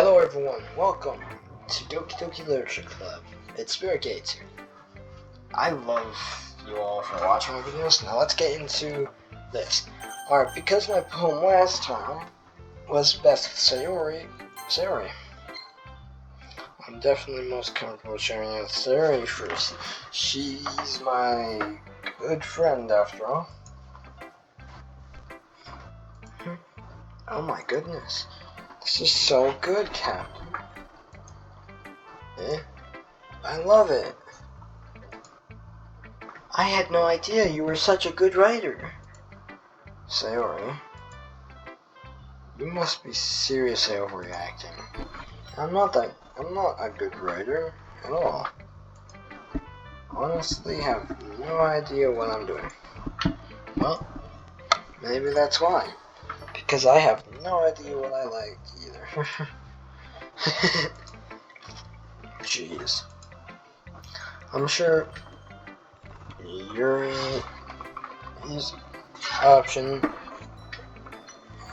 Hello everyone, welcome to Doki Literature Club. It's Spirit Gates here. I love you all for watching my videos. Now let's get into this. Alright, because my poem last time was Best Sayori, I'm definitely most comfortable sharing it with Sayori first. She's my good friend after all. Oh my goodness. This is so good, Captain. I love it. I had no idea you were such a good writer. Sayori, you must be seriously overreacting. I'm not a good writer at all. Honestly, have no idea what I'm doing. Well, maybe that's why. Because I have no idea what I like either. Jeez. I'm sure his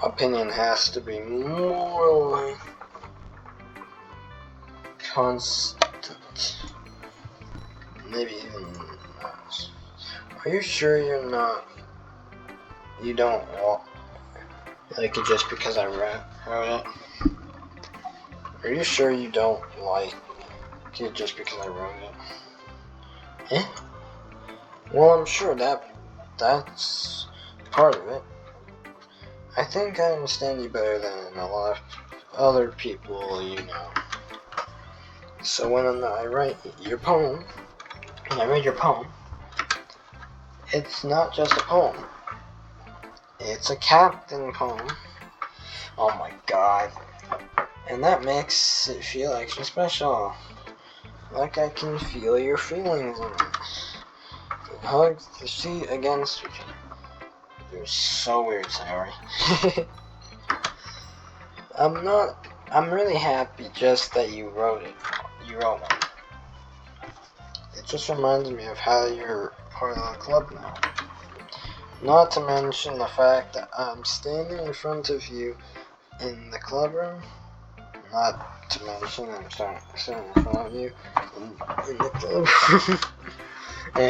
opinion has to be more constant. Maybe even less. Are you sure you don't like it just because I wrote it? Are you sure you don't like it just because I wrote it? Well, I'm sure that's part of it. I think I understand you better than a lot of other people you know. So when I read your poem, it's not just a poem. It's a captain poem. Oh my god. And that makes it feel extra special. Like I can feel your feelings in it. The hugs, the seat against each other. You're so weird, Sayori. I'm really happy just that you wrote it. You wrote one. It just reminds me of how you're part of the club now. Not to mention the fact that I'm standing in front of you in the club room. Not to mention I'm standing in front of you in the club room.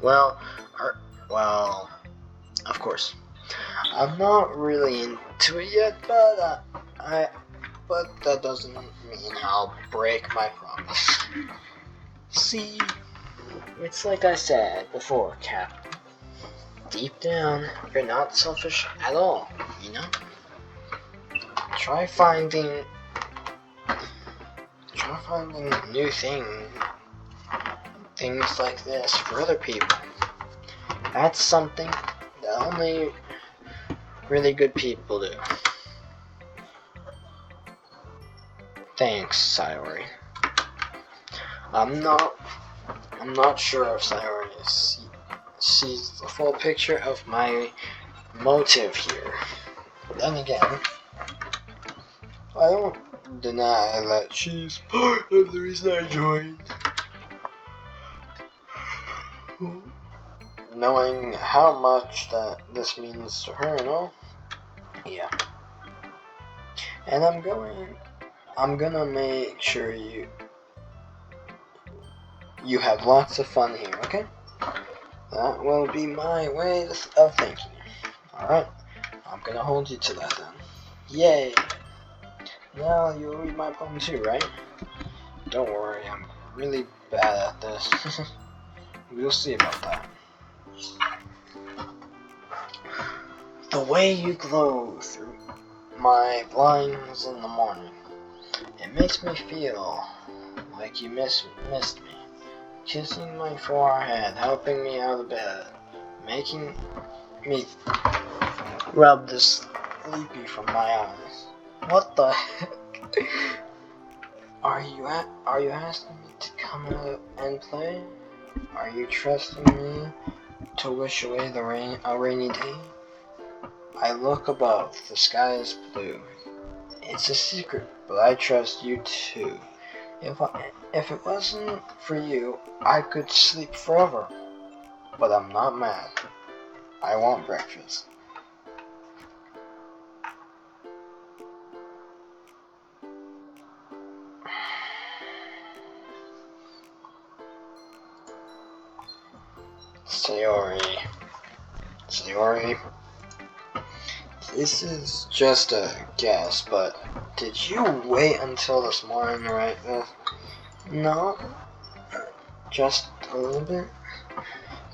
Well, of course. I'm not really into it yet, but that doesn't mean I'll break my promise. See, it's like I said before, Cap. Deep down, you're not selfish at all, you know? Try finding new things like this for other people. That's something that only really good people do. Thanks, Sayori. I'm not sure if Sayori sees the full picture of my motive here. Then again, I don't deny that she's part of the reason I joined. Knowing how much that this means to her and all. Yeah. And I'm gonna make sure you have lots of fun here, okay? That will be my way of thanking you. Alright? I'm gonna hold you to that then. Yay! Now you'll read my poem too, right? Don't worry, I'm really bad at this. We'll see about that. The way you glow through my blinds in the morning, it makes me feel like you missed me. Kissing my forehead, helping me out of bed, making me rub the sleepy from my eyes. What the heck? Are you asking me to come out and play? Are you trusting me to wish away a rainy day? I look above, the sky is blue. It's a secret, but I trust you too. If it wasn't for you, I could sleep forever. But I'm not mad. I want breakfast. Sayori. Sayori. This is just a guess, but did you wait until this morning to write this? No. Just a little bit?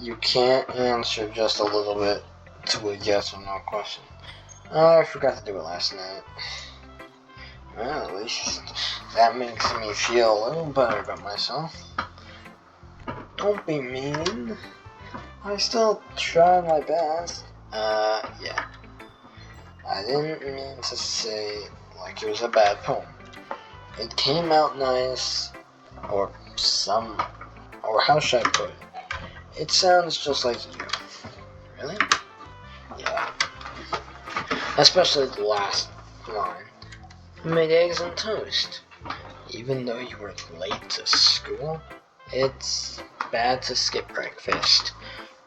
You can't answer just a little bit to a yes or no question. I forgot to do it last night. Well, at least that makes me feel a little better about myself. Don't be mean. I still try my best. Yeah. I didn't mean to say like it was a bad poem. It came out nice, or how should I put it? It sounds just like you. Really? Yeah. Especially the last line. Made eggs and toast. Even though you were late to school, it's bad to skip breakfast.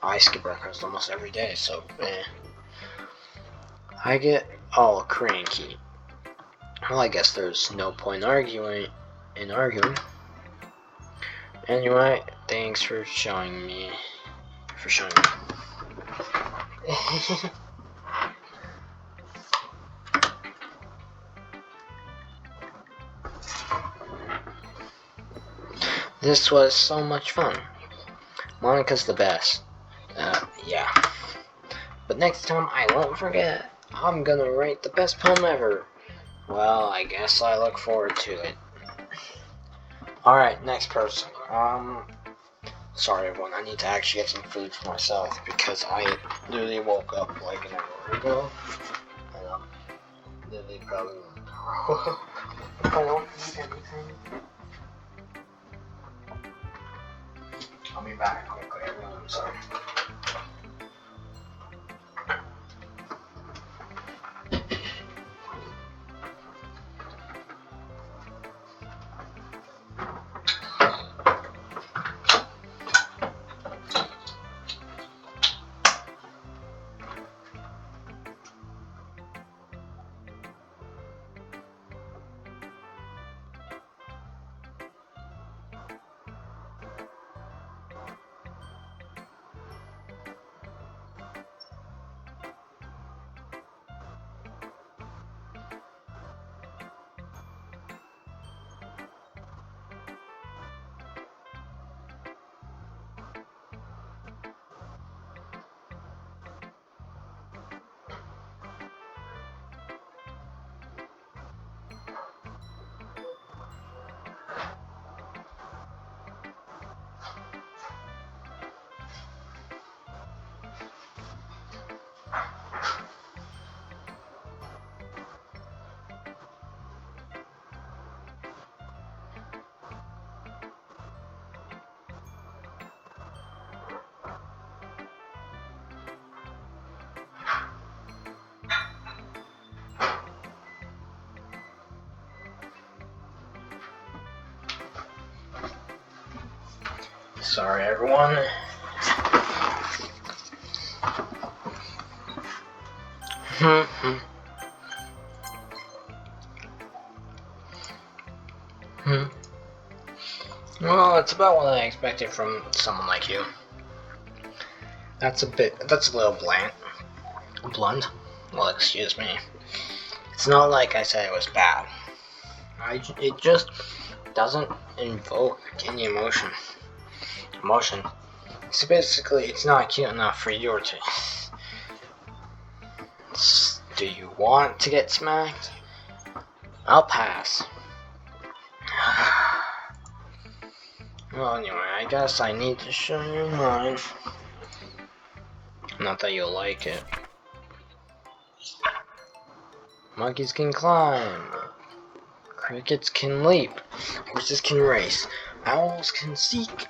I skip breakfast almost every day, so I get all cranky. Well, I guess there's no point arguing. Anyway, thanks for showing me. This was so much fun. Monica's the best. Yeah. But next time I won't forget. I'm gonna write the best poem ever. Well, I guess I look forward to it. Alright, next person. Sorry everyone, I need to actually get some food for myself because I literally woke up like an hour ago. And I'm literally probably if I don't eat anything. I'll be back quickly, everyone, I'm sorry. Sorry everyone. Well, it's about what I expected from someone like you. That's a little blunt. Well, excuse me. It's not like I said it was bad. It just doesn't invoke any emotion. So basically, it's not cute enough for your taste. Do you want to get smacked? I'll pass. Well, anyway, I guess I need to show you mine. Not that you'll like it. Monkeys can climb. Crickets can leap. Horses can race. Owls can seek.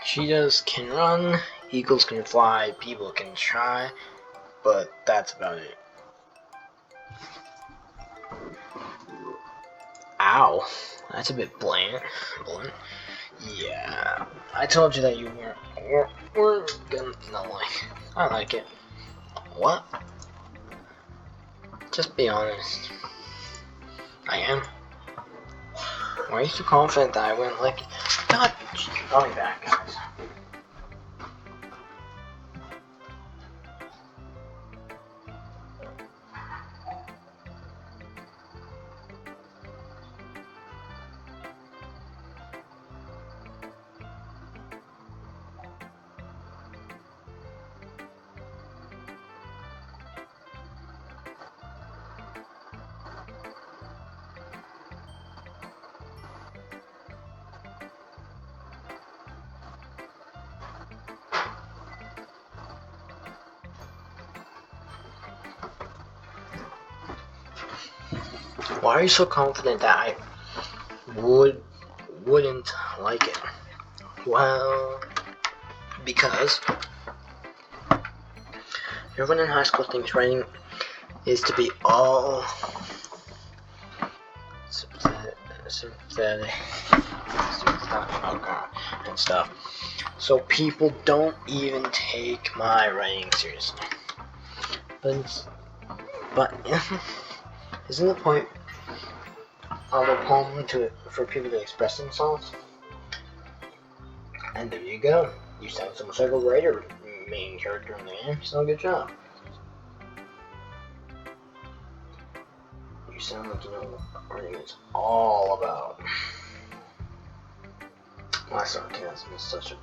Cheetahs can run. Eagles can fly. People can try. But that's about it. Ow. That's a bit blunt. Yeah. I told you that you weren't gonna like. I like it. What? Just be honest. I am. Why are you so confident that I wouldn't like it? God, I'll be back, guys. Why are you so confident that I wouldn't like it? Well, because everyone in high school thinks writing is to be all sympathetic and stuff. So people don't even take my writing seriously. But isn't the point of a poem for people to express themselves? And there you go. You sound so much like a writer, main character in the game. So good job. You sound like you know what writing is all about. My sarcasm is such a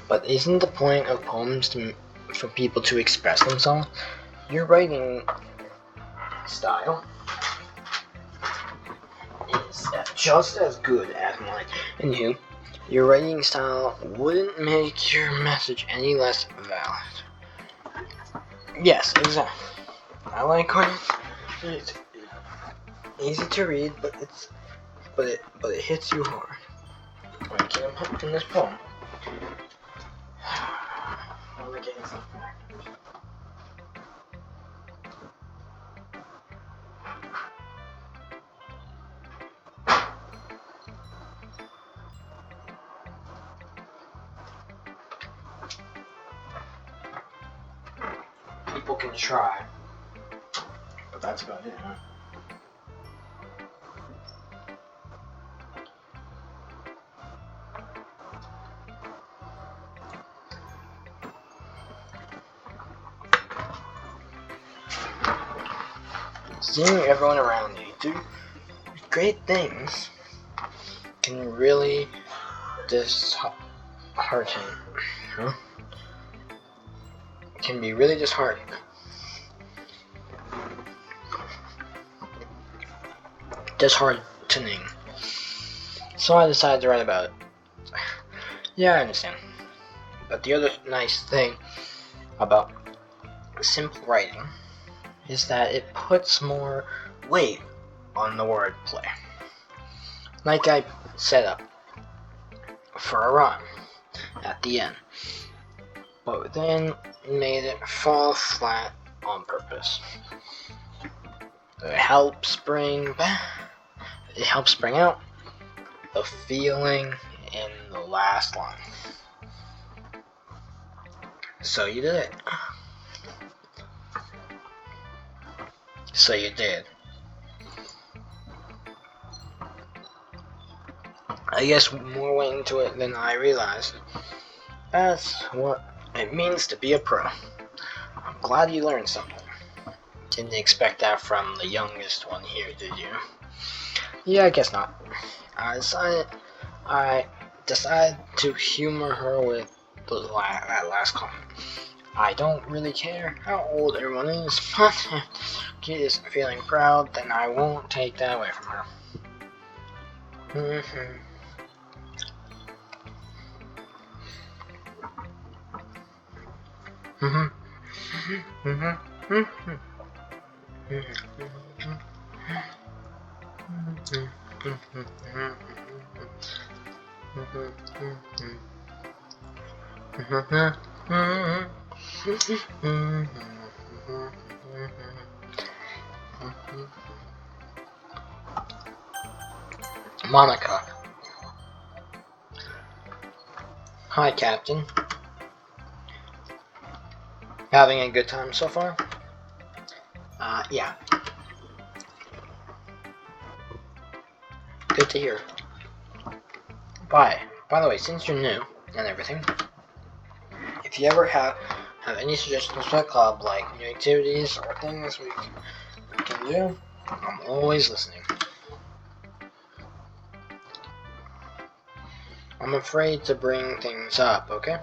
But isn't the point of poems for people to express themselves? Your writing style is just as good as mine. And your writing style wouldn't make your message any less valid. Yes, exactly. I like when it's easy to read, but it hits you hard. Like in this poem. I'm getting some factors. People can try, but that's about it, huh? Seeing everyone around you do great things can really dishearten. Huh? Can be really disheartening. So I decided to write about it. Yeah, I understand. But the other nice thing about simple writing is that it puts more weight on the wordplay. Like I set up for a rhyme at the end, but then made it fall flat on purpose. It helps bring out the feeling in the last line. So you did it. So you did. I guess more went into it than I realized. That's what it means to be a pro. I'm glad you learned something. Didn't expect that from the youngest one here, did you? Yeah, I guess not. I decided to humor her with that last comment. I don't really care how old everyone is, but if she is feeling proud, then I won't take that away from her. Monica. Hi, Captain. Having a good time so far? Yeah. Good to hear. By the way, since you're new and everything, if you ever have any suggestions for the club, like new activities or things we can do, I'm always listening. I'm afraid to bring things up, okay?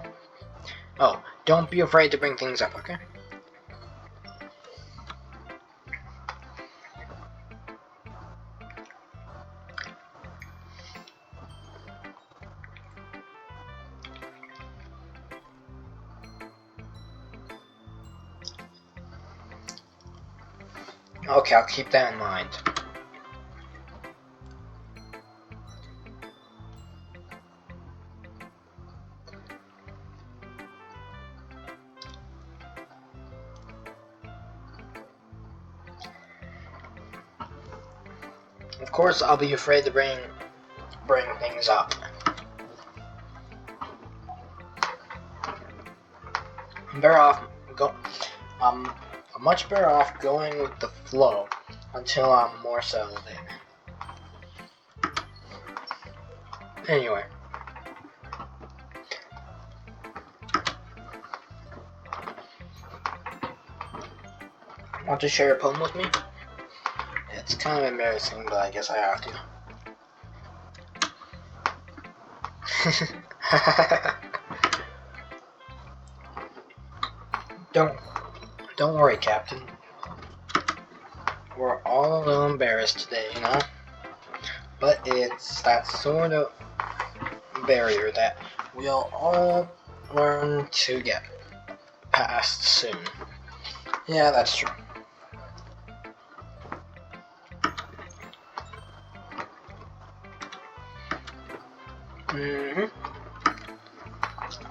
Oh, don't be afraid to bring things up, okay? Okay, I'll keep that in mind. Of course, I'll be afraid to bring things up. I'm much better off going with the flow until I'm more settled in. Anyway. Want to share a poem with me? It's kind of embarrassing, but I guess I have to. Don't worry, Captain. We're all a little embarrassed today, you know? But it's that sort of barrier that we'll all learn to get past soon. Yeah, that's true.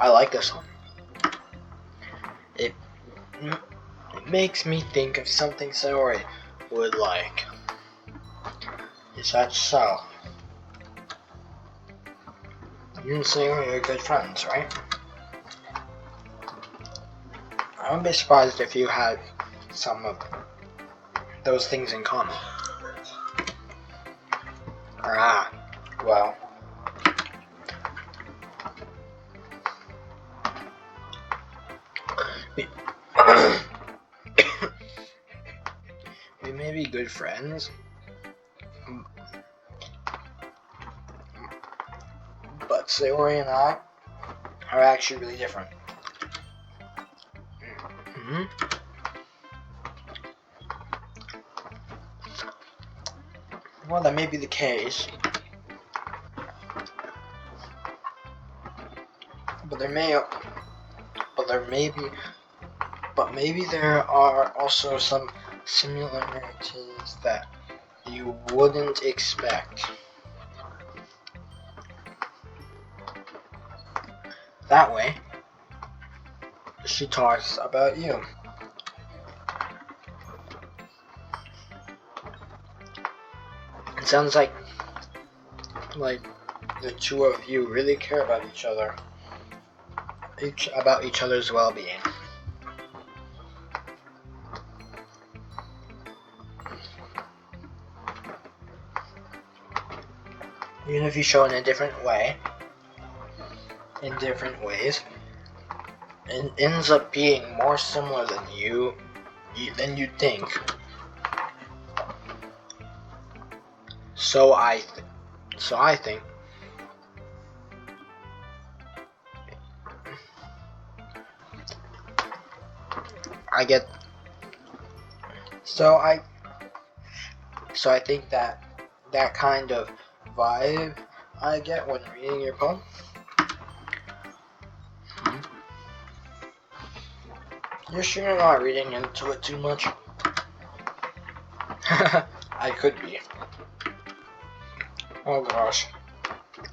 I like this one. It makes me think of something Sayori would like. Is that so? You and Sayori are good friends, right? I wouldn't be surprised if you had some of those things in common. Ah, well. We may be good friends, but Sayori and I are actually really different. Well, that may be the case, but maybe there are also some similarities that you wouldn't expect. That way, she talks about you. It sounds like the two of you really care about each other, about each other's well-being. Even if you show in a different way, in different ways, it ends up being more similar than you think. So I think I get. So I think that kind of vibe I get when reading your poem. You're sure you're not reading into it too much? I could be. Oh gosh.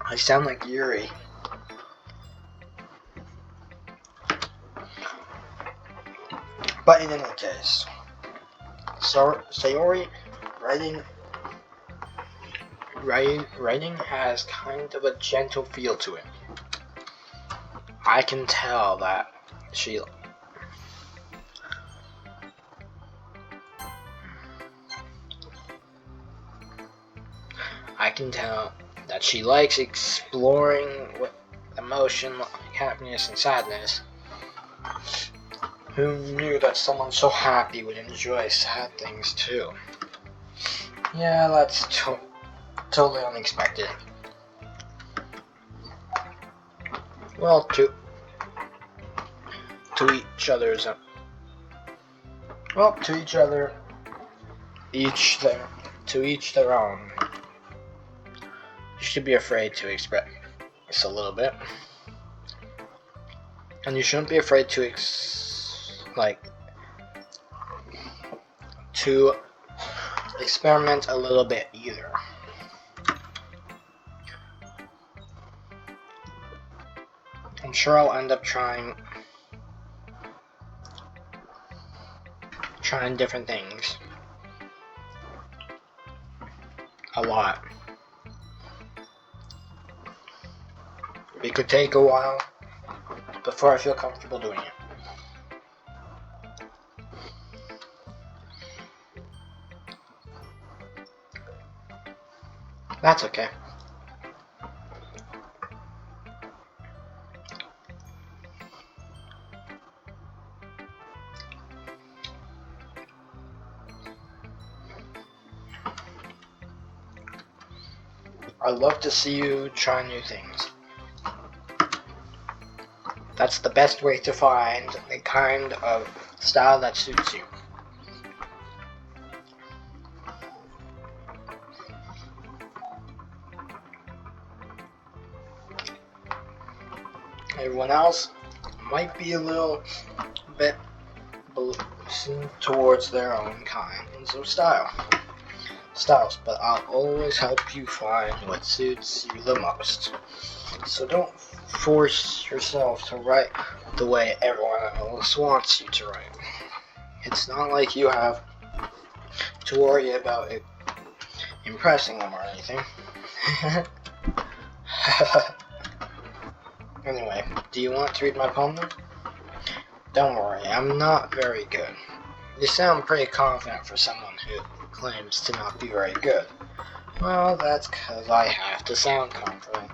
I sound like Yuri. But in any case, Sayori writing has kind of a gentle feel to it. I can tell that she likes exploring with emotion like happiness and sadness. Who knew that someone so happy would enjoy sad things too? Yeah, that's totally unexpected. Well, to each other's. Well, to each their own. You should be afraid to express a little bit, and you shouldn't be afraid to experiment a little bit either. I'm sure I'll end up trying different things a lot. It could take a while before I feel comfortable doing it. That's okay. I love to see you try new things. That's the best way to find the kind of style that suits you. Everyone else might be a little bit towards their own kinds of styles, but I'll always help you find what suits you the most. So don't force yourself to write the way everyone else wants you to write. It's not like you have to worry about it impressing them or anything. Anyway, do you want to read my poem then? Don't worry, I'm not very good. You sound pretty confident for someone who claims to not be very good. Well, that's because I have to sound confident.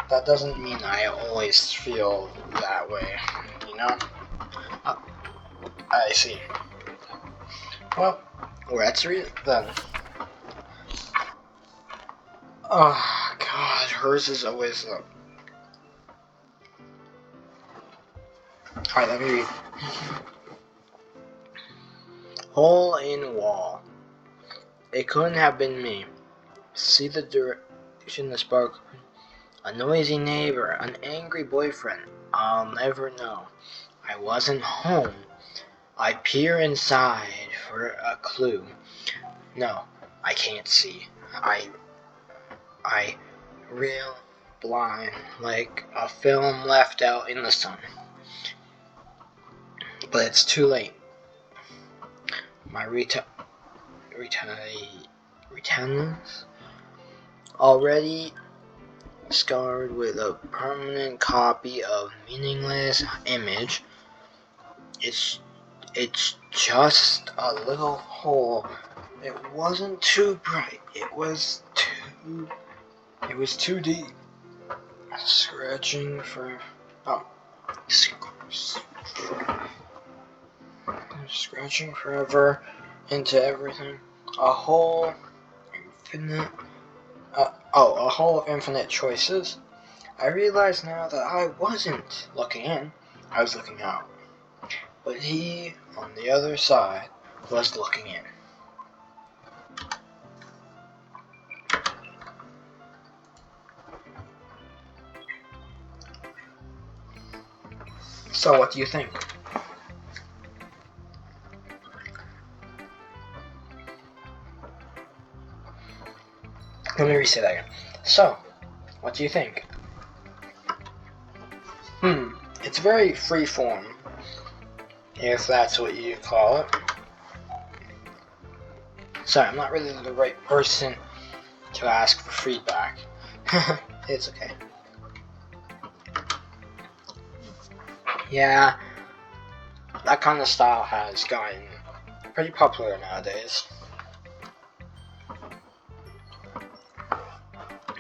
That doesn't mean I always feel that way, you know? I see. Well, let's read it then. Oh, God, hers is always up. Alright, let me read. Hole in wall. It couldn't have been me. See the direction the spark. A noisy neighbor, an angry boyfriend. I'll never know. I wasn't home. I peer inside for a clue. No, I can't see. I reel blind like a film left out in the sun. But it's too late. My retinas already scarred with a permanent copy of meaningless image. It's just a little hole. It wasn't too bright. It was too deep. Scratching forever into everything. A whole of infinite choices. I realize now that I wasn't looking in, I was looking out. But he, on the other side, was looking in. So what do you think? Let me re-say that again. So, what do you think? It's very free form, if that's what you call it. Sorry, I'm not really the right person to ask for feedback. It's okay. Yeah, that kind of style has gotten pretty popular nowadays.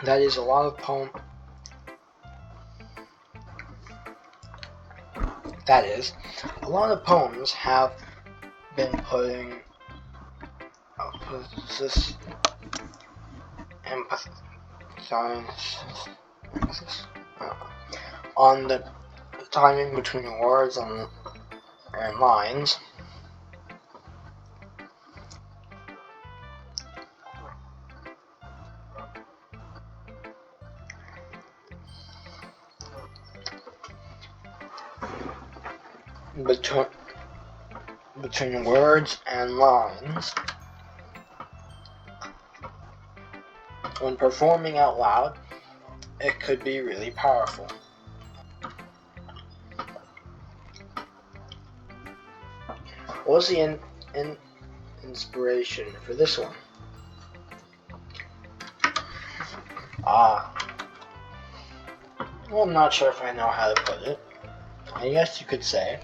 That is a lot of poems have been putting emphasis on the timing between words and lines. Between words and lines, when performing out loud, it could be really powerful. What was the inspiration for this one? Well, I'm not sure if I know how to put it. I guess you could say.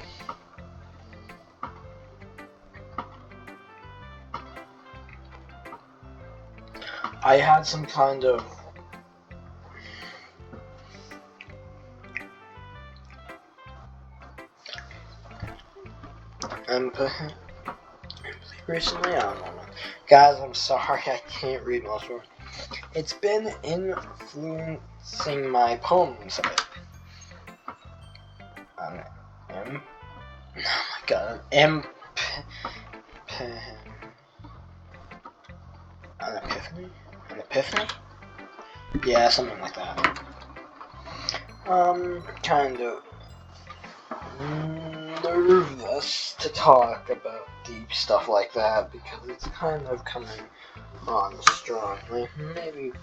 I had some kind of recently, I don't know. Guys, I'm sorry, I can't read most words. It's been influencing my poems a bit. Oh my god, an epiphany? An epiphany? Yeah, something like that. Kind of nervous to talk about deep stuff like that because it's kind of coming on strongly. Maybe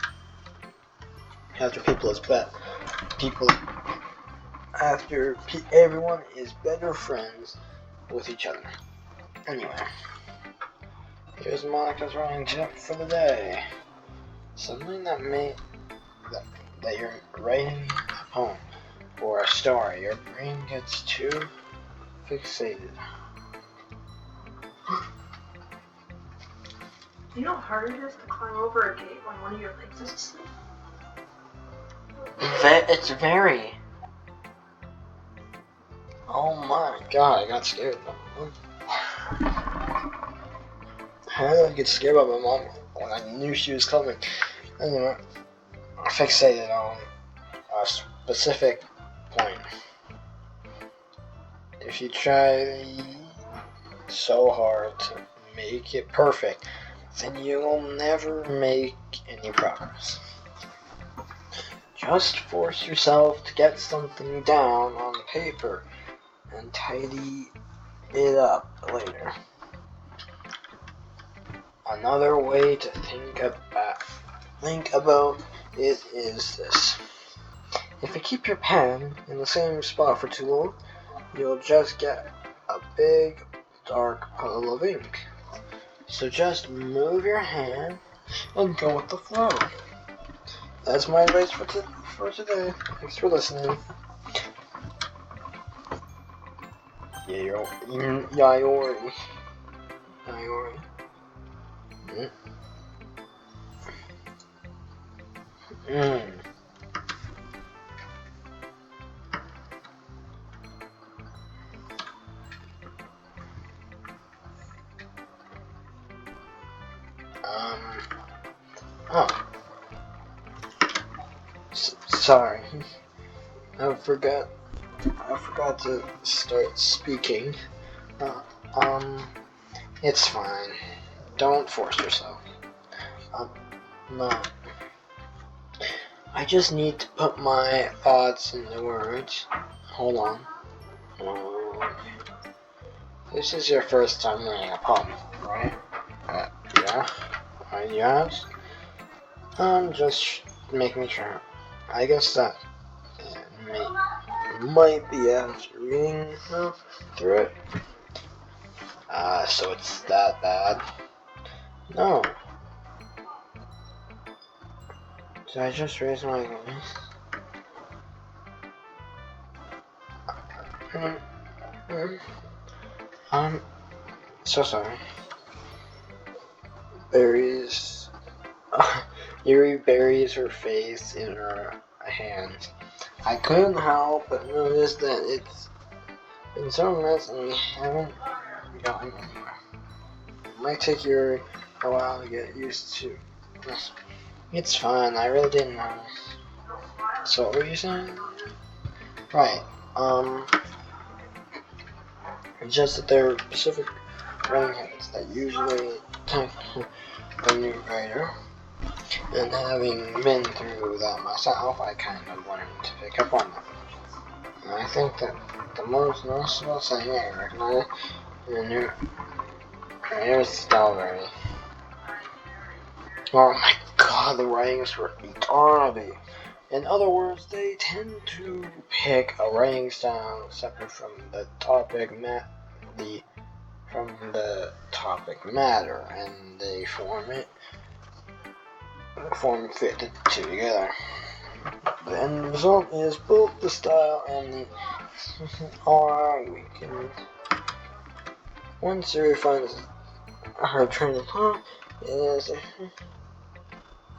after everyone is better friends with each other. Anyway, here's Monica's writing tip for the day. Something that you're writing a poem or a story, your brain gets too fixated. Do you know how hard it is to climb over a gate when one of your legs is asleep? It's very. Oh my god, I got scared. How did I get scared by my mom when I knew she was coming? Anyway, fixated on a specific point. If you try so hard to make it perfect, then you'll never make any progress. Just force yourself to get something down on paper and tidy it up later. Another way to think about it is this. If you keep your pen in the same spot for too long, you'll just get a big dark puddle of ink. So just move your hand and go with the flow. That's my advice for today. Thanks for listening. Yayori. Sorry. I forgot to start speaking. It's fine. Don't force yourself. No. I just need to put my thoughts into words. Hold on. This is your first time reading a poem, right? Yeah. Yes. Just making sure. I guess that might be after reading through it. So it's that bad? No. Did I just raise my voice? I'm so sorry. Yuri buries her face in her hands. I couldn't help but notice that it's been so nice and we haven't gotten anywhere. It might take Yuri a while to get used to this. It's fine, I really didn't notice. So what were you saying? Right, just that there are specific writing habits that usually take a new writer. And having been through that myself, I kind of learned to pick up on them. And I think that the most noticeable thing I recognize in new writer's strawberry. Oh my god. the writings for eternity. In other words, they tend to pick a writing style separate from the topic matter, and they form fit the two together. The end result is both the style and the are weakened. Once Siri finds her train of thought, it is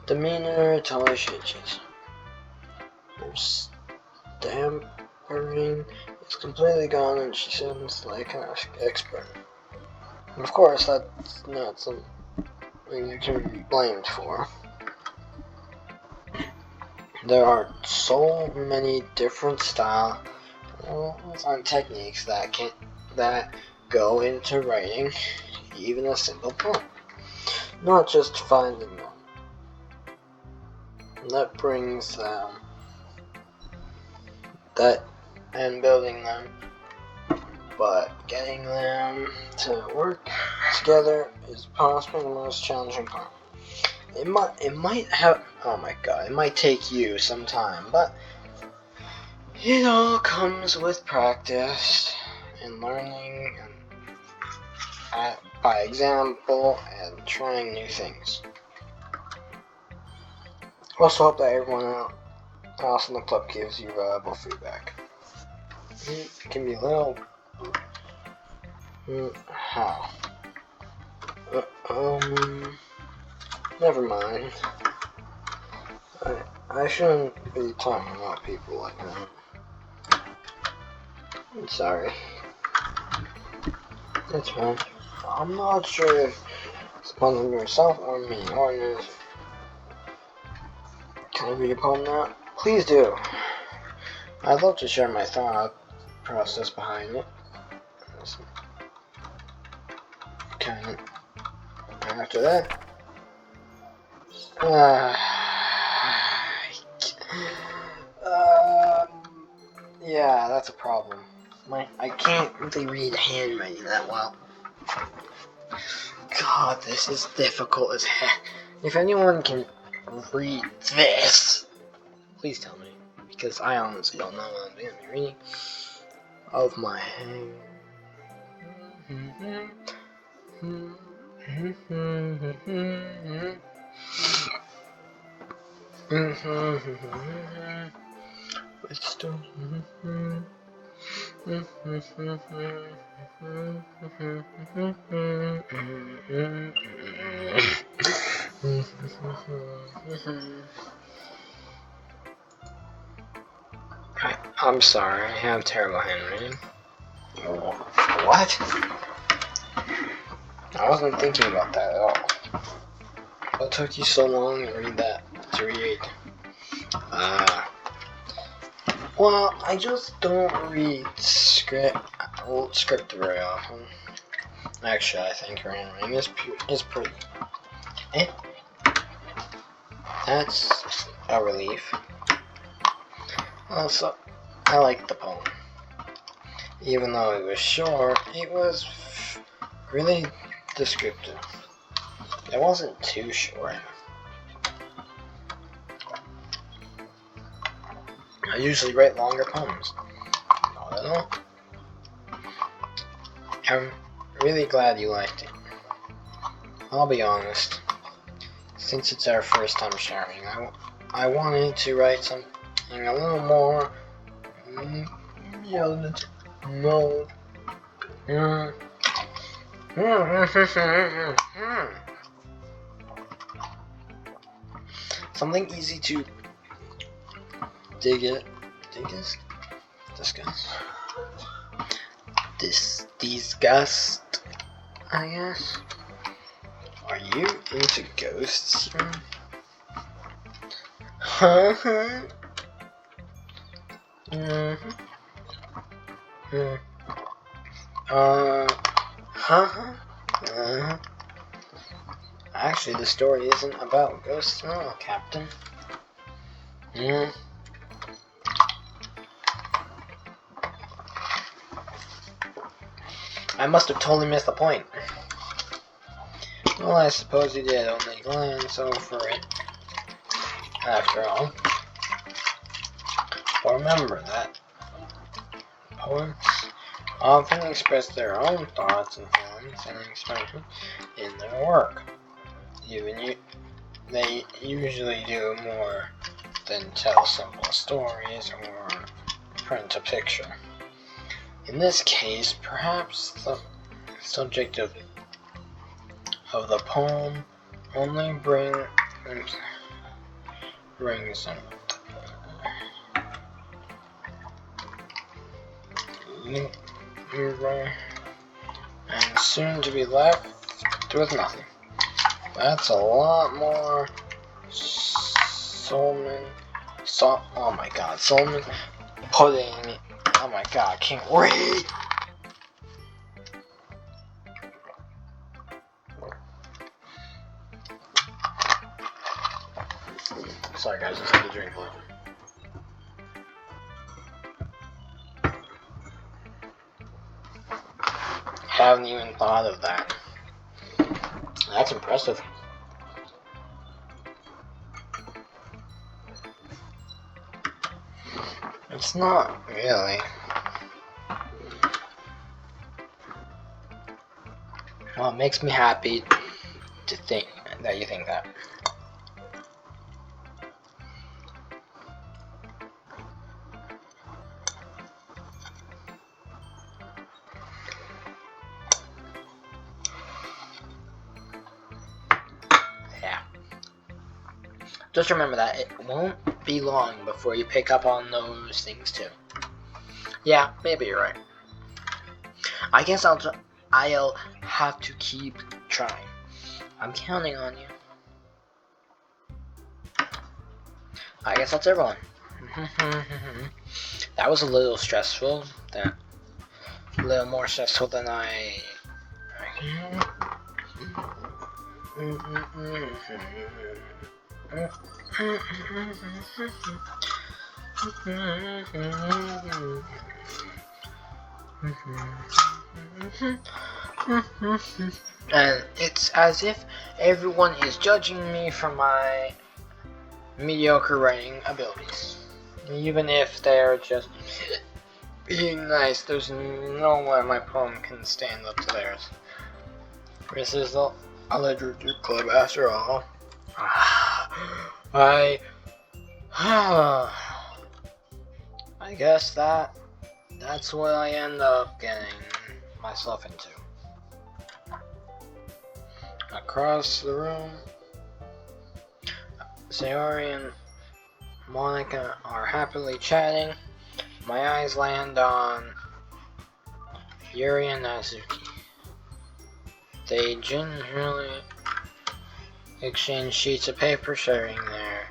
demeanor totally changes. Her stammering is completely gone, and she sounds like an expert. And of course, that's not something you can be blamed for. There are so many different styles and techniques that go into writing even a simple poem, not just finding them. That brings them and building them, but getting them to work together is possibly the most challenging part. It might take you some time, but it all comes with practice and learning and by example and trying new things. Also hope that everyone else in the club gives you valuable feedback. It can be a little how? Never mind. I shouldn't be talking about people like that. I'm sorry. That's fine. I'm not sure if it's on yourself or me or yours. Can I read a poem now? Please do. I'd love to share my thought process behind it. Okay. And after that, yeah, that's a problem. I can't really read handwriting that well. God, this is difficult as heck. If anyone can read this, please tell me, because I honestly don't know what I'm going to be reading. Of my hand. I'm sorry, I have terrible handwriting. What? I wasn't thinking about that at all. What took you so long to read that? To read? Well, I just don't read script very often. Actually, I think her handwriting is pretty. That's a relief. Also, I liked the poem. Even though it was short, it was really descriptive. It wasn't too short. I usually write longer poems. Not at all. I'm really glad you liked it. I'll be honest. Since it's our first time sharing, I wanted to write something a little more something easy to disgust, I guess. Are you into ghosts? Actually, the story isn't about ghosts at all, Captain. I must have totally missed the point. Well, I suppose you did only glance over it. After all, remember that poets often express their own thoughts and feelings and expressions in their work. They usually do more than tell simple stories or print a picture. In this case, perhaps the subject of the poem only brings them and soon to be left with nothing. That's a lot more Solomon pudding. Oh my god, I can't wait! Sorry guys, just had to drink a little. Haven't even thought of that. That's impressive. It's not really. Well, it makes me happy to think that you think that. Just remember that it won't be long before you pick up on those things too. Yeah, maybe you're right. I guess I'll have to keep trying. I'm counting on you. I guess that's everyone. That was a little stressful. A little more stressful than I. And it's as if everyone is judging me for my mediocre writing abilities. Even if they're just being nice, there's no way my poem can stand up to theirs. This is the literature club after all. I guess that's what I end up getting myself into. Across the room, Sayori and Monica are happily chatting. My eyes land on Yuri and Natsuki. They gingerly exchange sheets of paper, sharing their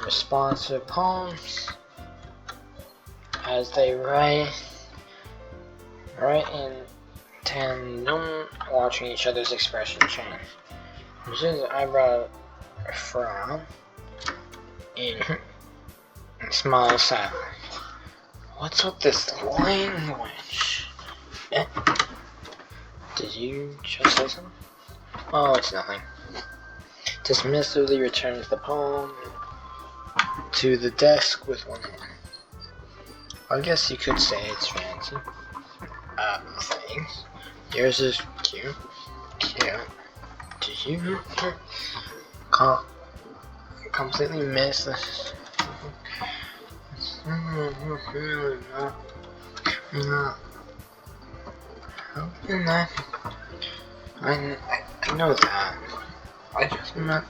responsive poems as they write in tandem, watching each other's expression change. His eyebrow frown and smiles sadly. What's with this language? Did you just say something? Oh, it's nothing. Dismissively returns the poem to the desk with one hand. I guess you could say it's fancy. Thanks. Yours is cute. Did you completely miss this? I know that. I just meant.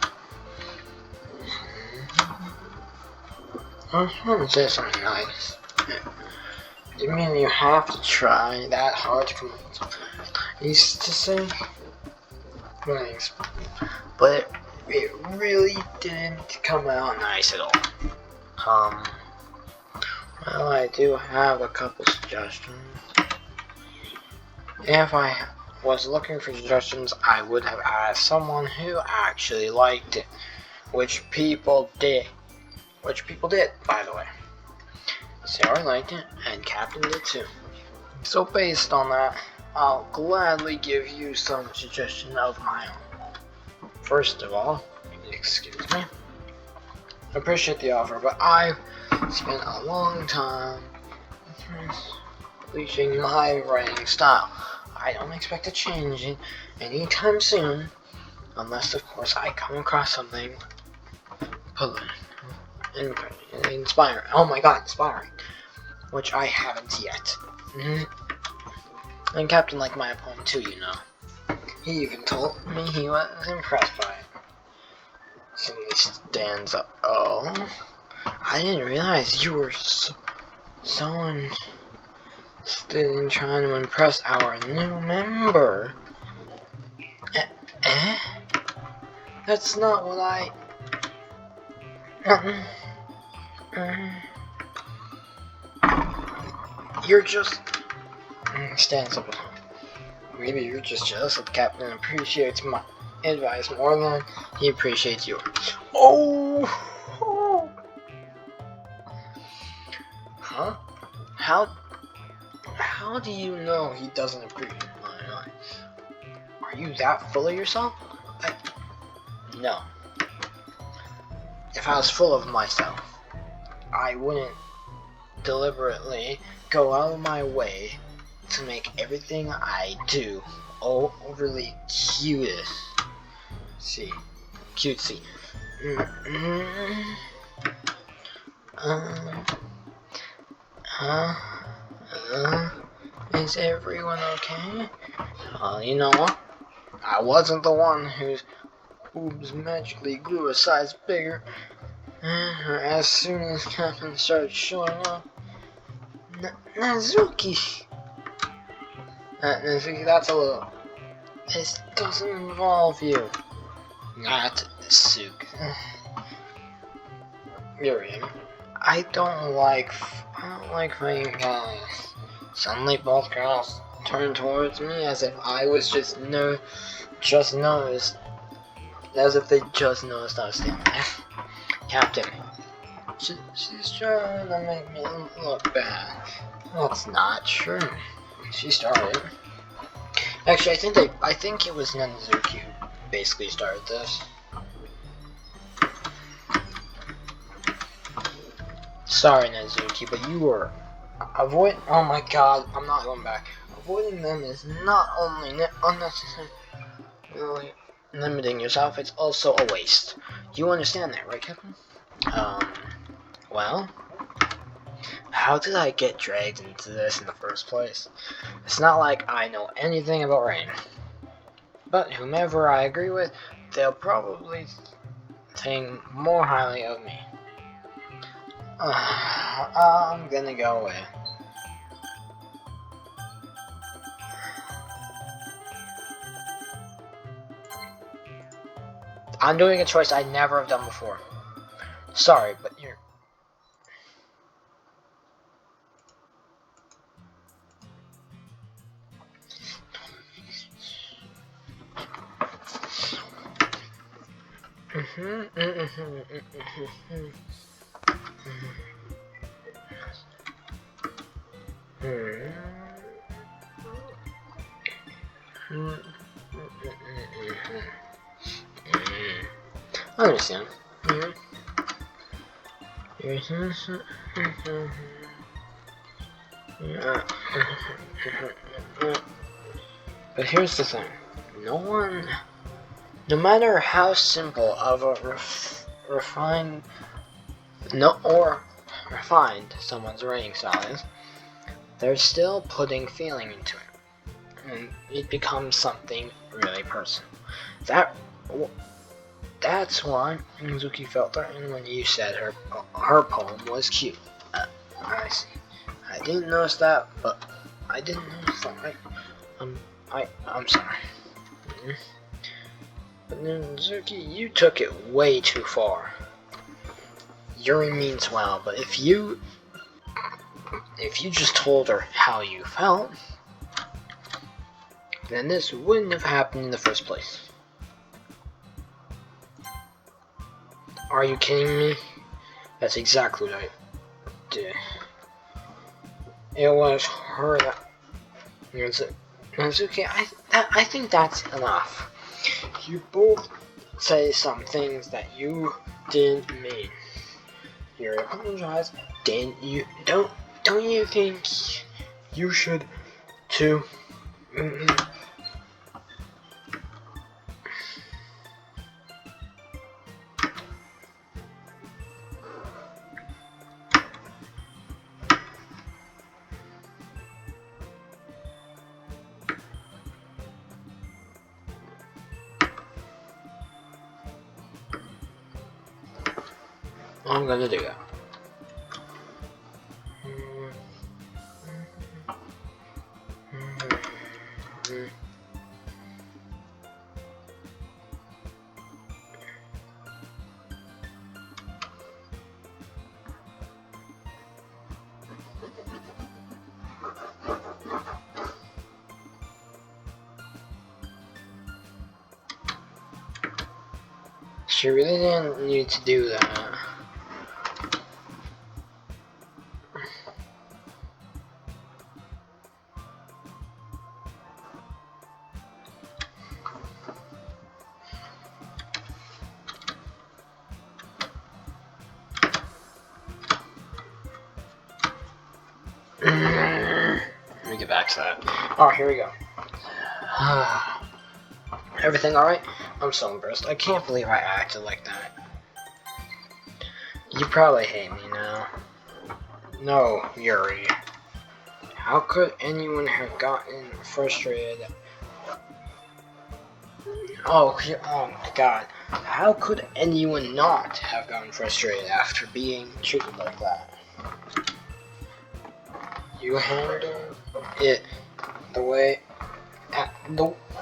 I just want to say something nice. You mean you have to try that hard to come up? I used to say things, but it really didn't come out nice at all. Well, I do have a couple suggestions. If I was looking for suggestions, I would have asked someone who actually liked it, which people did, by the way. Sarah liked it, and Captain did too. So based on that, I'll gladly give you some suggestions of my own. First of all, excuse me, I appreciate the offer, but I spent a long time reaching my writing style. I don't expect to change it anytime soon, unless of course I come across something inspiring. Oh my god, inspiring. Which I haven't yet. And Captain liked my poem too, you know. He even told me he was impressed by it. Somebody stands up. Oh, I didn't realize you were so interested in trying to impress our new member. That's not what I... You're just... Stands up. Maybe you're just jealous that the captain appreciates my advice more than he appreciates yours. Oh! Huh? How do you know he doesn't appreciate my advice? Are you that full of yourself? No. If I was full of myself, I wouldn't deliberately go out of my way to make everything I do overly cutesy. Is everyone okay? You know what? I wasn't the one whose boobs magically grew a size bigger as soon as Captain started showing up. Nazuki! Nazuki, that's a little... This doesn't involve you. Not Suk. You're in. I don't like fighting guys. Suddenly both girls turned towards me as if I was just noticed. As if they just noticed I was standing there. Captain. She's trying to make me look bad. That's not true. She started. Actually, I think it was Nazuki who basically started this. Sorry, Nazuki, but you were oh my god, I'm not going back. Avoiding them is not only unnecessarily limiting yourself, it's also a waste. You understand that, right, Captain? Well, how did I get dragged into this in the first place? It's not like I know anything about rain. But whomever I agree with, they'll probably think more highly of me. I'm gonna go away. I'm doing a choice I never have done before. Sorry, but you're... I understand. But here's the thing. No matter how simple of a refined someone's writing style is, they're still putting feeling into it. And it becomes something really personal. That's why Mizuki felt threatened when you said her poem was cute. I see. I didn't notice that, but I didn't notice that, right? I'm sorry. But Mizuki, you took it way too far. Yuri means well, but if you just told her how you felt, then this wouldn't have happened in the first place. Are you kidding me? That's exactly what I did. It was her that... Mizuki, I think that's enough. You both say some things that you didn't mean. You apologize. Don't you think you should too? I'm gonna do that. She really didn't need to do that. Let me get back to that. Oh, here we go. Everything alright? I'm so embarrassed. I can't believe I acted like that. You probably hate me now. No, Yuri. How could anyone have gotten frustrated? Oh my god. How could anyone not have gotten frustrated after being treated like that? You handled it the way,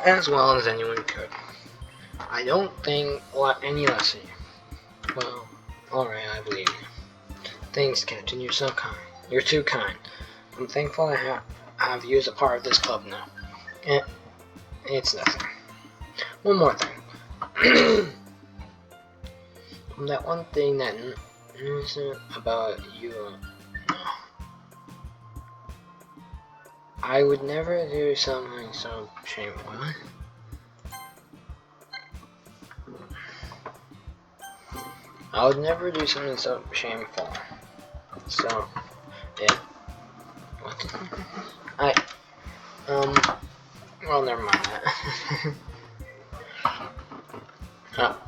as well as anyone could. I don't think any lesson. Well, alright, I believe you. Thanks, Captain. You're so kind. You're too kind. I'm thankful I have you as a part of this club now. It's nothing. One more thing. That one thing that isn't about you. No. I would never do something so shameful. I would never do something so shameful. So, yeah. What? Well, never mind that.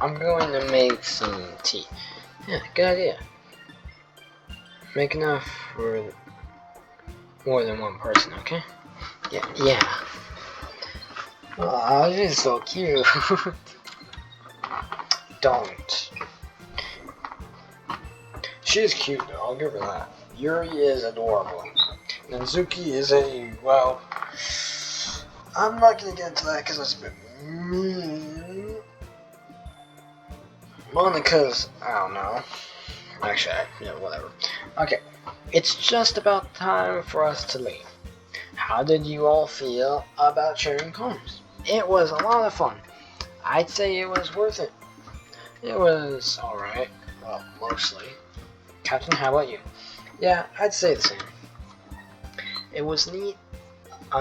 I'm going to make some tea. Yeah, good idea. Make enough for more than one person, okay? Yeah. Oh, this is so cute. Don't. She is cute though, I'll give her that. Yuri is adorable. Nanzuki is well, I'm not gonna get into that because it's a bit mean. Monica's, I don't know. Actually, whatever. Okay, it's just about time for us to leave. How did you all feel about sharing combs? It was a lot of fun. I'd say it was worth it. It was alright. Well, mostly. Captain, how about you? Yeah, I'd say the same. It was a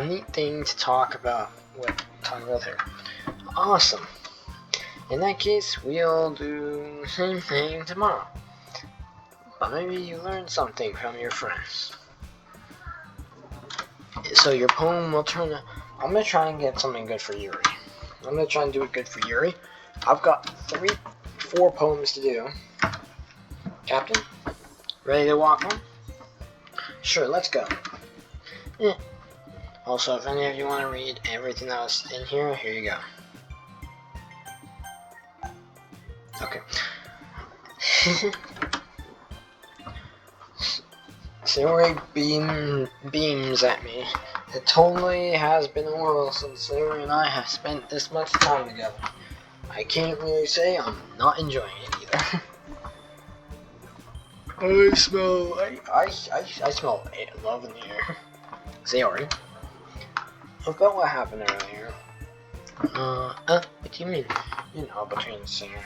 neat thing to talk about with her. Awesome. In that case, we'll do the same thing tomorrow. But maybe you learned something from your friends. So your poem will turn out. I'm gonna try and get something good for Yuri. I'm gonna try and do it good for Yuri. I've got 4 poems to do. Captain, ready to walk home? Sure, let's go. Yeah. Also, if any of you want to read everything that was in here, here you go. Okay. Sayori beams at me. It totally has been a while since Sayori and I have spent this much time together. I can't really say I'm not enjoying it either. I smell love in the air. Sayori. I forgot what happened earlier. What do you mean? You know, between singer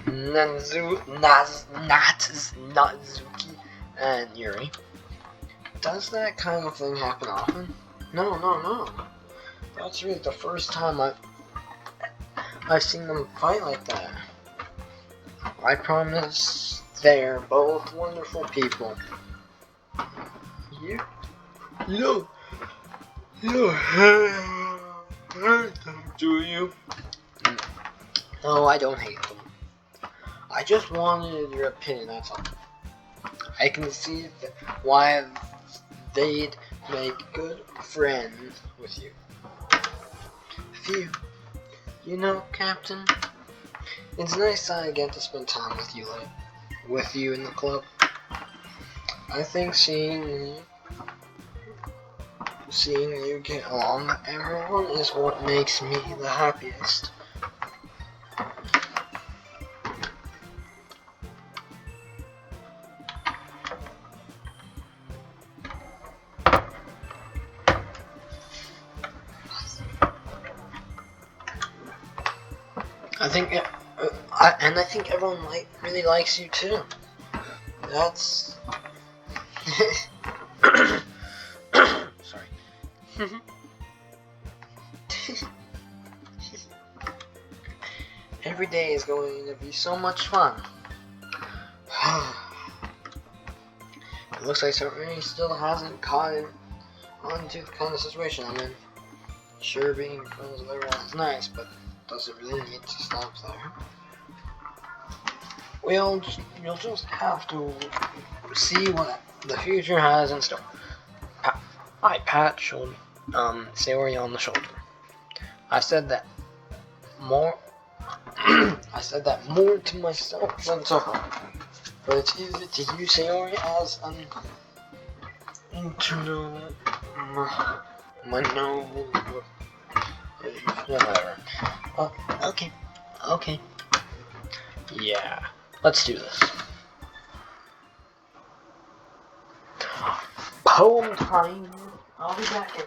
Natsuki and Yuri. Does that kind of thing happen often? No. That's really the first time I've seen them fight like that. I promise they're both wonderful people. You don't hate them, do you? No, I don't hate them. I just wanted your opinion, that's all. I can see why they'd make good friends with you. Phew. You know, Captain, it's nice that I get to spend time with you in the club. I think seeing you get along with everyone is what makes me the happiest. I think everyone really likes you too. That's sorry. Every day is going to be so much fun. It looks like somebody still hasn't caught on to the kind of situation I'm in. Sure, being friends with everyone is nice, but does it really need to stop there? You'll just have to see what the future has in store. I pat Sayori on the shoulder. I said that more to myself than to her. But it's easy to use Sayori as an internal whatever. Okay. Yeah, let's do this. Poem time. I'll be back in.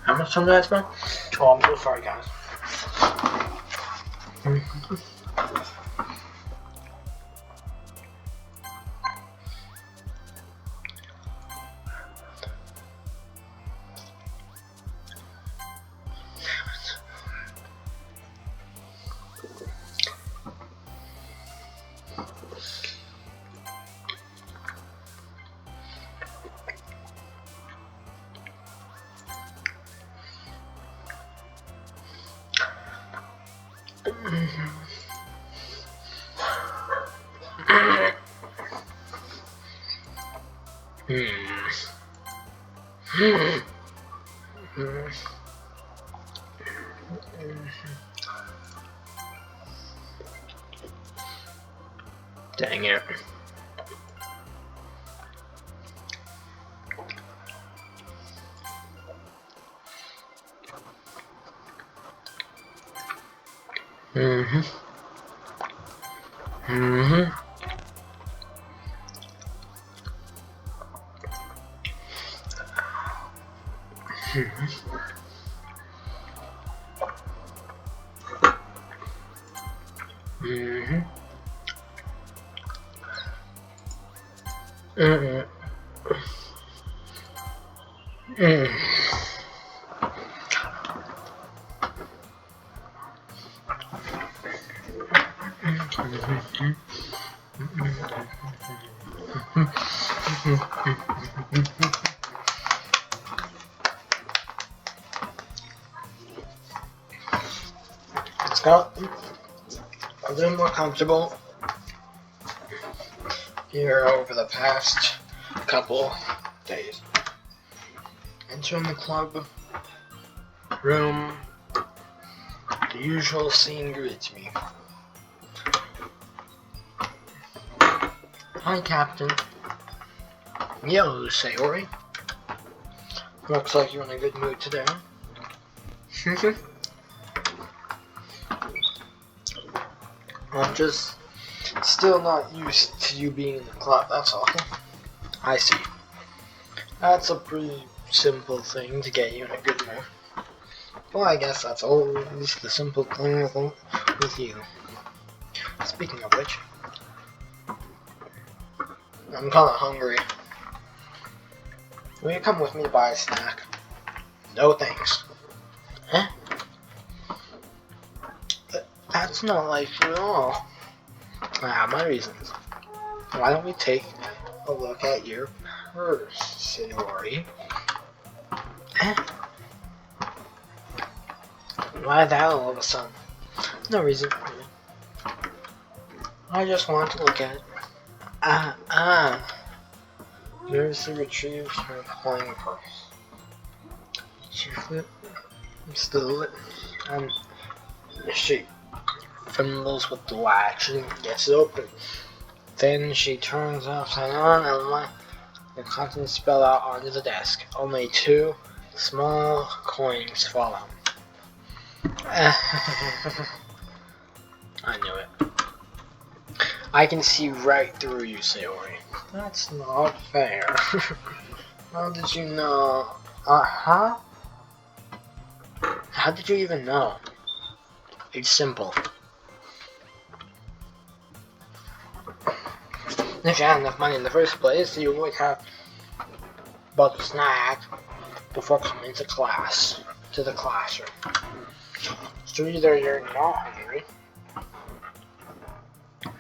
How much time did I spend? Oh, I'm so sorry, guys. Dang it. It's got a little more comfortable here over the past couple days. Entering the club room, the usual scene greets me. Hi, Captain. Yo, Sayori. Looks like you're in a good mood today. I'm just still not used to you being in the club, that's all. I see. That's a pretty simple thing to get you in a good mood. Well, I guess that's always the simple thing with you. Speaking of which, I'm kinda hungry. Will you come with me to buy a snack? No thanks. Huh? That's not like you at all. I have my reasons. Why don't we take a look at your purse, Sayori? Huh? Why that all of a sudden? No reason. I just want to look at it. Nervously retrieved her coin purse. She Still, she fumbles with the latch and gets it open. Then she turns upside down and let the contents spill out onto the desk. Only 2 small coins fall out. I knew it. I can see right through you, Sayori. That's not fair. How did you know? Huh? How did you even know? It's simple. If you had enough money in the first place, you would have bought a snack before coming to class, to the classroom. So either you're not hungry,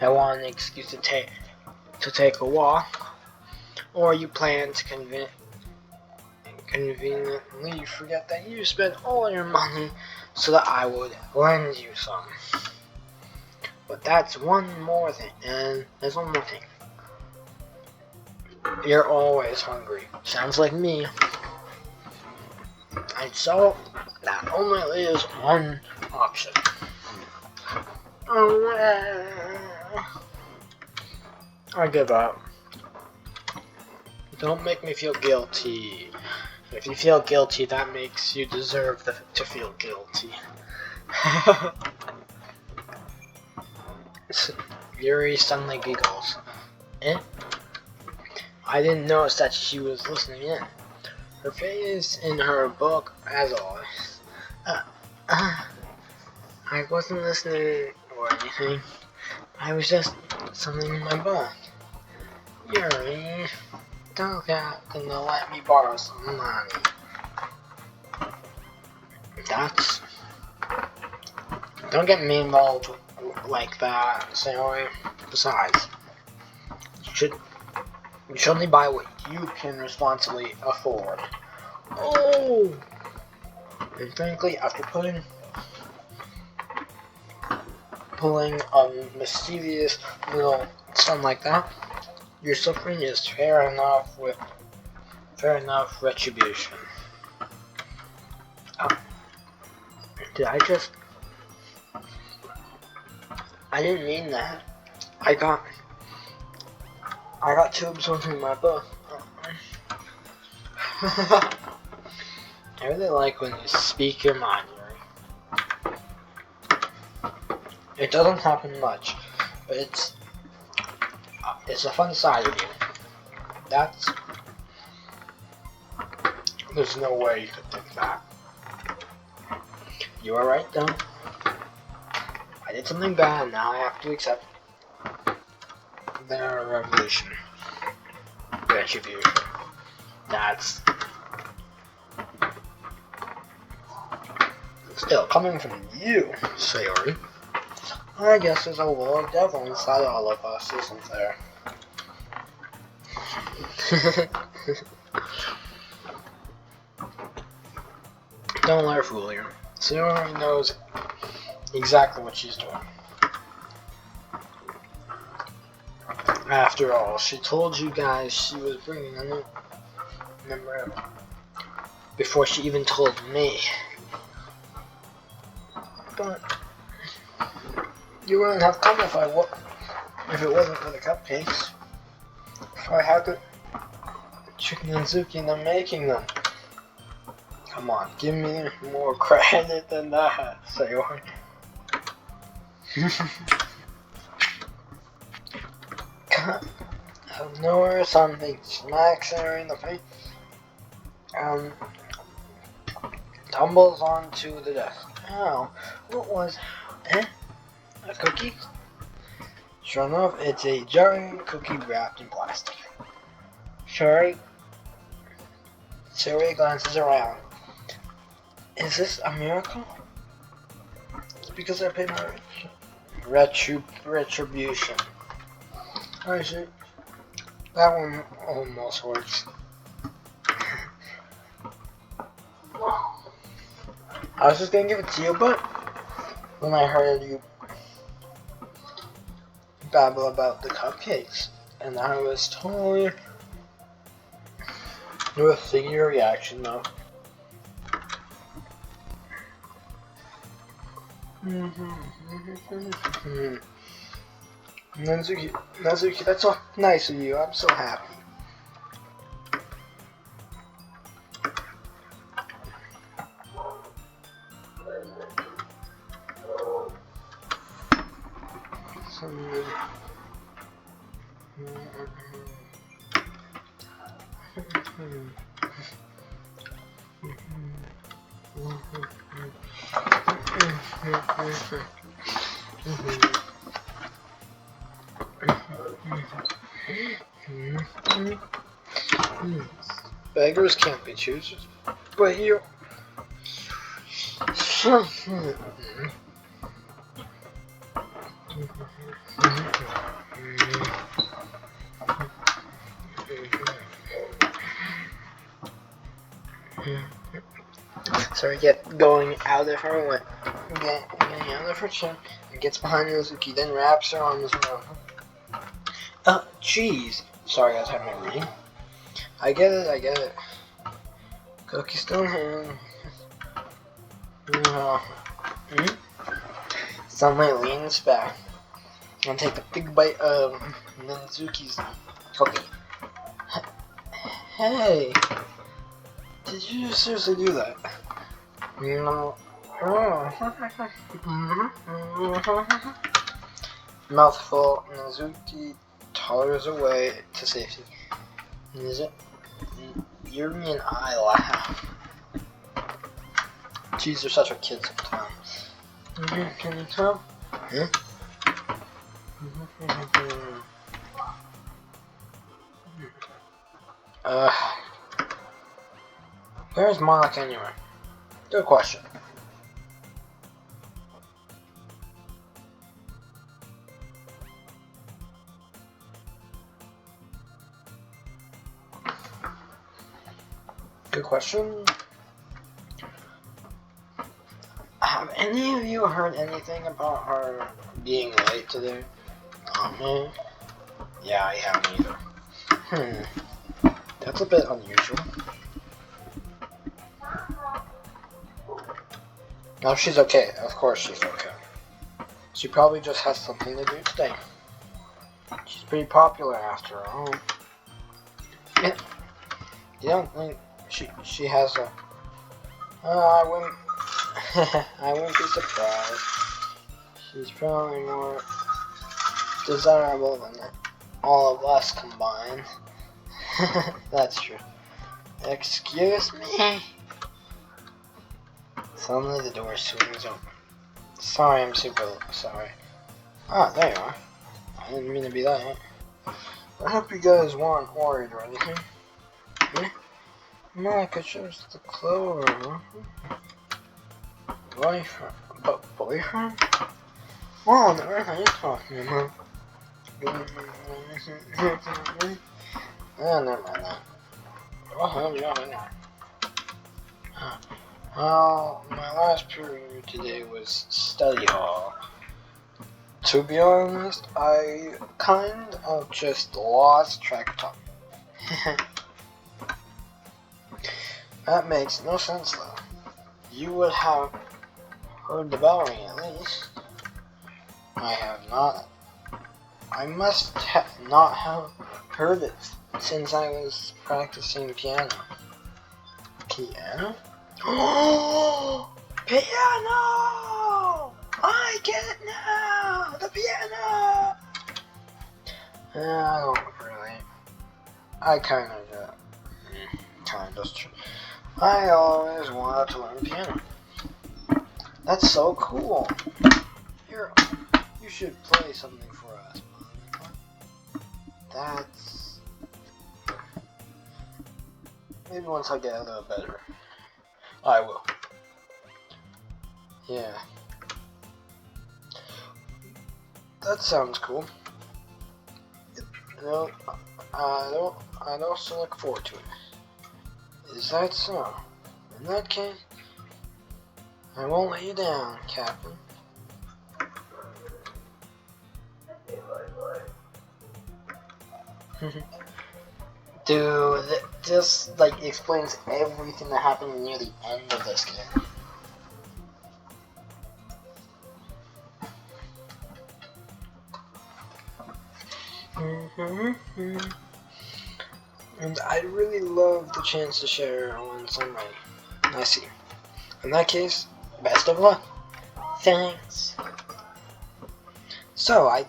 I want an excuse to take a walk, or you plan to conveniently forget that you spent all your money so that I would lend you some. But that's one more thing, and there's one more thing. You're always hungry. Sounds like me. And so, that only leaves one option. I give up. Don't make me feel guilty. If you feel guilty, that makes you deserve to feel guilty. Yuri suddenly giggles. I didn't notice that she was listening in. Her face in her book, as always. I wasn't listening or anything. I was just something in my book. Yuri, Doki gonna let me borrow some money. Don't get me involved like that, Sayori. Besides, you should only buy what you can responsibly afford. Oh! And frankly, after pulling a mischievous little son like that, your suffering is fair enough retribution. I didn't mean that. I got too absorbed in my book. I really like when you speak your mind, Yuri. It doesn't happen much, but it's a fun side of you. There's no way you could think that. You are right, though. I did something bad, and now I have to accept their retribution. That's still coming from you, Sayori. I guess there's a little devil inside all of us, isn't there? Don't let her fool you. Sayori knows exactly what she's doing. After all, she told you guys she was bringing a new member before she even told me. But you wouldn't have come if it wasn't for the cupcakes. If I had to chicken and Zuki and them making them. Come on, give me more credit than that, Sayori. Out of nowhere, something smacks her in the face. Tumbles onto the desk. Ow, what was... a cookie? Sure enough, it's a giant cookie wrapped in plastic. Sayori glances around. Is this a miracle? It's because I paid my retribution. I see. That one almost works. I was just gonna give it to you, but when I heard you babble about the cupcakes, and I was totally with your reaction though. Nazuki, that's so nice of you. I'm so happy. Beggars can't be choosers, but you. So we get going out of her way, getting out of her chin, and gets behind Mizuki, then wraps her arms around her. Jeez. Sorry, I was having a reading. I get it. Cookie's still in hand. Sunlight leans back and take a big bite of Mizuki's cookie. Hey, did you seriously do that? No. Mouthful, Mizuki totters away to safety. Is it? Yuri and I laugh. Jeez, they're such a kid sometimes. Can you tell? Huh? Where's Mark anyway? Good question. Good question. Have any of you heard anything about her being late today? Me? Yeah, I haven't either. That's a bit unusual. No, she's okay. Of course she's okay. She probably just has something to do today. She's pretty popular after all. Yeah. You don't think she has a... I wouldn't... I wouldn't be surprised. She's probably more desirable than all of us combined. That's true. Excuse me? Suddenly the door swings open. Sorry, I'm super sorry. Ah, there you are. I didn't mean to be late. I hope you guys weren't worried or anything. Mike, it's just the clover. Boyfriend? But boyfriend? What on earth are you talking about? Never mind that. Oh, yeah. Well, my last period today was study hall. To be honest, I kind of just lost track of time. That makes no sense though. You would have heard the bell ring at least. I have not. I must not have heard it since I was practicing piano. Piano? Oh! Piano! I get it now! The piano! I don't really. I kind of just. I always wanted to learn piano. That's so cool. You should play something for us, Monica. That's... Maybe once I get a little better. I will. Yeah. That sounds cool. You know, I'd also look forward to it. Is that so? In that case, I won't let you down, Captain. Dude, this like explains everything that happened near the end of this game. And I'd really love the chance to share on Sunday. I see. In that case, best of luck. Thanks. So, I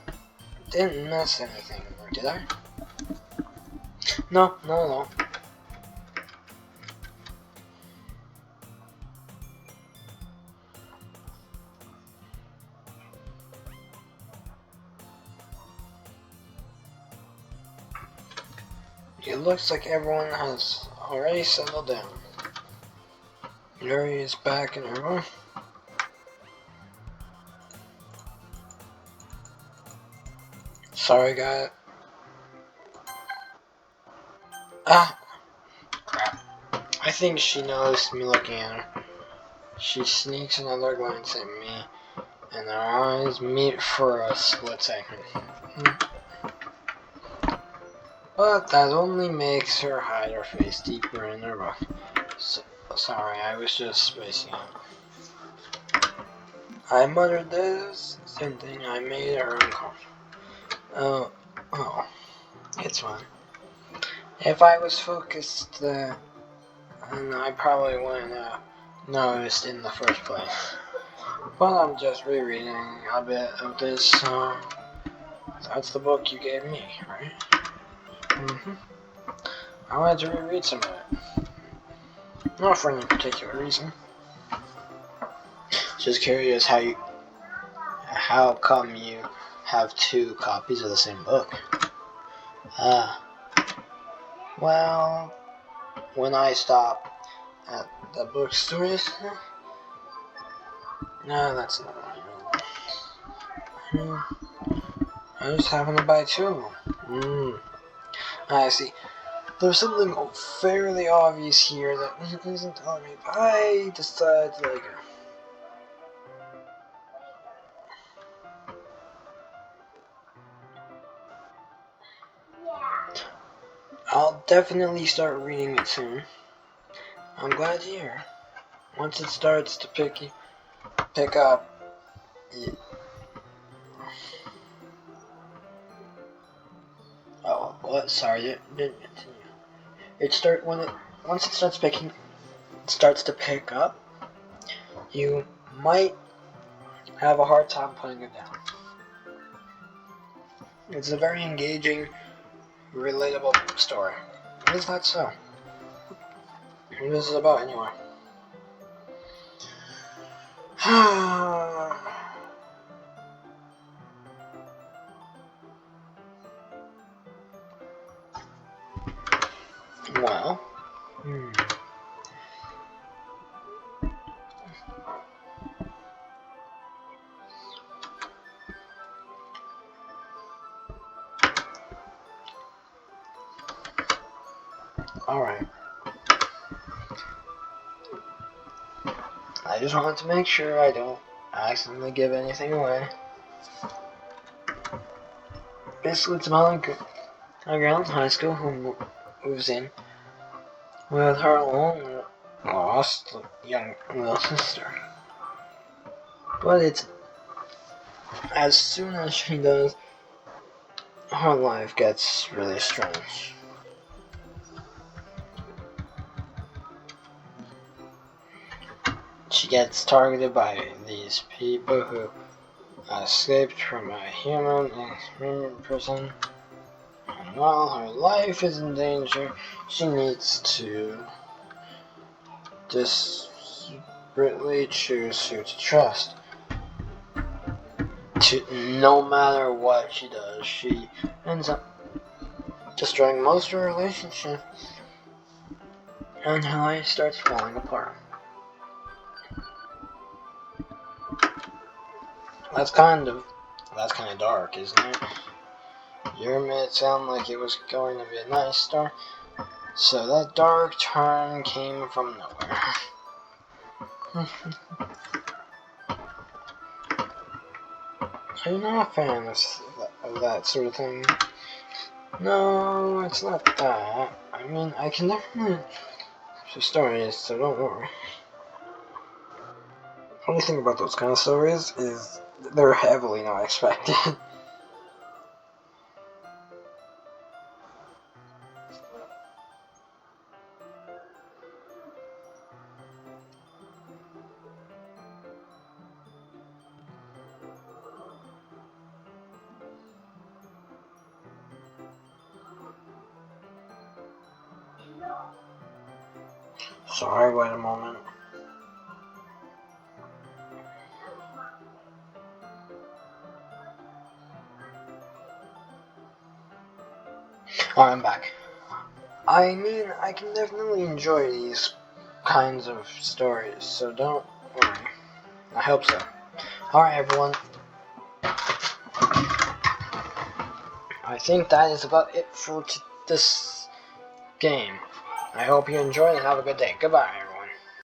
didn't miss anything, did I? No. It looks like everyone has already settled down. Yuri is back in her room. Sorry, guys. Ah, crap. I think she noticed me looking at her. She sneaks another glance at me, and our eyes meet for a split second. But that only makes her hide her face deeper in her book. So, sorry, I was just spacing out. I muttered this, thinking I made her uncomfortable. Oh, it's fine. If I was focused, then I probably wouldn't have noticed in the first place. But I'm just rereading a bit of this. That's the book you gave me, right? I wanted to reread some of it. Not for any particular reason. Just curious how come you have 2 copies of the same book? Well, when I stopped at the bookstore yesterday. No, that's not what I just happened to buy 2. I see. There's something fairly obvious here that isn't telling me, but I decided to like. I'll definitely start reading it soon. I'm glad to hear. Once it starts to pick up. Yeah. Oh, what? Sorry, didn't continue. Once it starts to pick up. You might have a hard time putting it down. It's a very engaging, relatable story. Is that so? What is it about anyway? Well, alright. I just wanted to make sure I don't accidentally give anything away. Basically, it's about a girl in high school who moves in with her long lost young little sister. But it's as soon as she does, her life gets really strange. She gets targeted by these people who escaped from a human experiment prison. And while her life is in danger, she needs to desperately choose who to trust. No matter what she does, she ends up destroying most of her relationships, and her life starts falling apart. That's kind of dark, isn't it? You made it sound like it was going to be a nice start, so that dark turn came from nowhere. Are you not a fan of that sort of thing? No, it's not that. I mean, I can definitely share stories, so don't worry. The only thing about those kind of stories is they're heavily not expected. Sorry, wait a moment. Alright, I'm back. I mean, I can definitely enjoy these kinds of stories, so don't worry. I hope so. Alright, everyone. I think that is about it for this game. I hope you enjoy and have a good day. Goodbye, everyone.